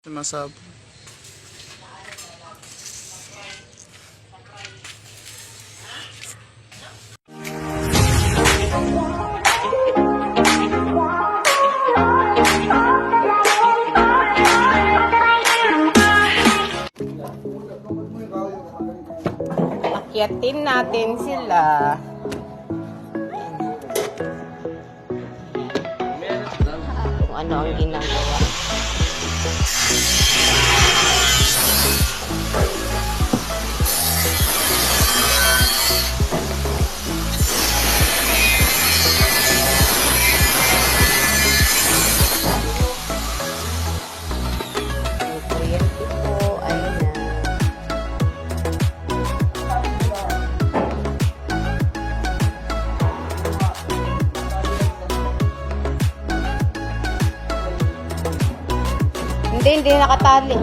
Sumasab. Akyatin natin sila. Kung ano ang ginagawa. Ang kuryente po, ayun na. Hindi nakatali.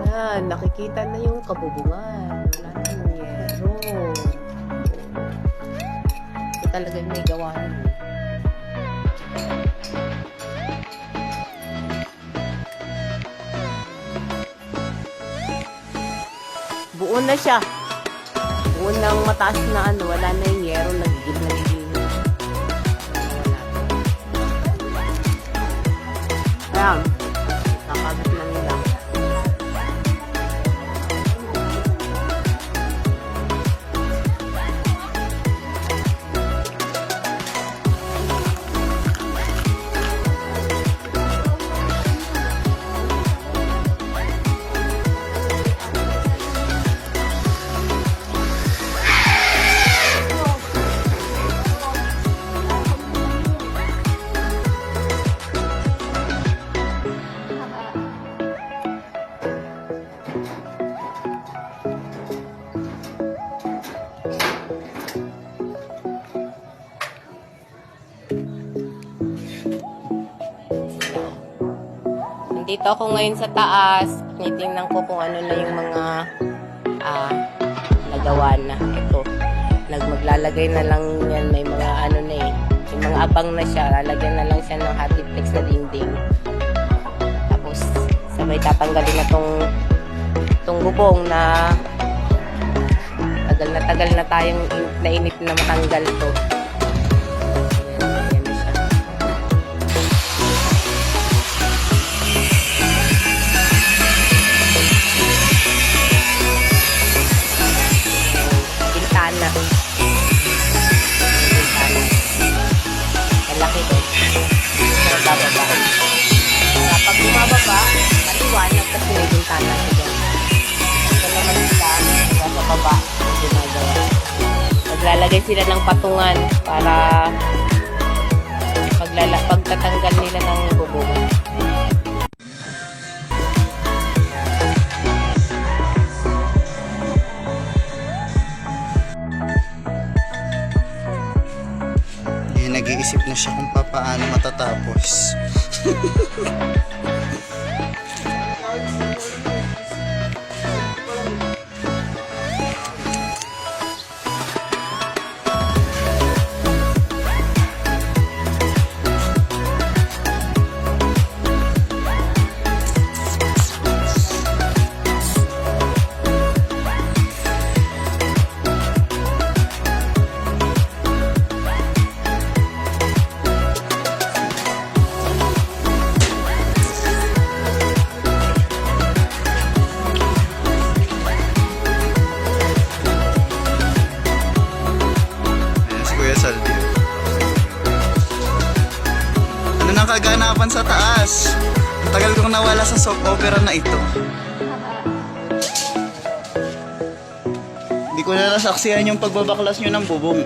Ayan, nakikita na yung kabubungan. Wala na yung yero. Talaga may gawa nun. Buo na siya. Buo ng mataas na ano, wala na yung yero, nagigil na. Ayan. Nakabit na nila. Nandito ako ngayon sa taas. Tinitingnan ko kung ano na yung mga nagawa na. Ito. Maglalagay na lang yan. May mga ano na eh. May mga abang na siya. Lalagyan na lang siya ng hotiplex na dinding. Tapos, sabay tatanggalin na tong bubong na tagal na tayong nainip na matanggal to. Malaki to. So, bababa. Kapag bumababa, maliwanag kasi may bintana siya. Ito naman sila, sa baba, ang ginagawa. Maglalagay sila ng patungan para pagtatanggal nila ng bubong. Nag-iisip na siya kung paano matatapos. Ano nang kaganapan sa taas? Tagal kong nawala sa soap opera na ito. Hindi ko na nasaksihan yung pagbabaklas nyo ng bubong.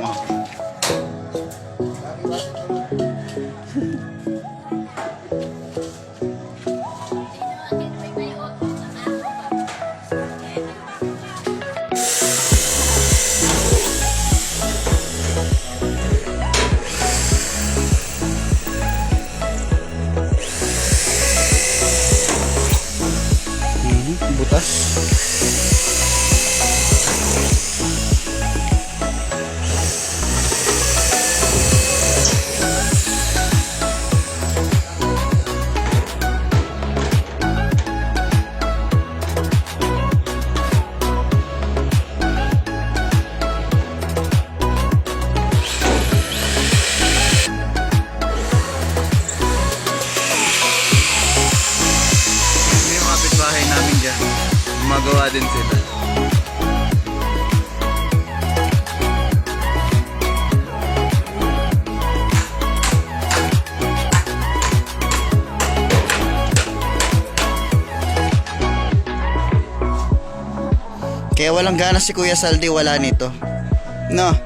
din sila. Kaya walang gana si Kuya Saldi, wala nito. No?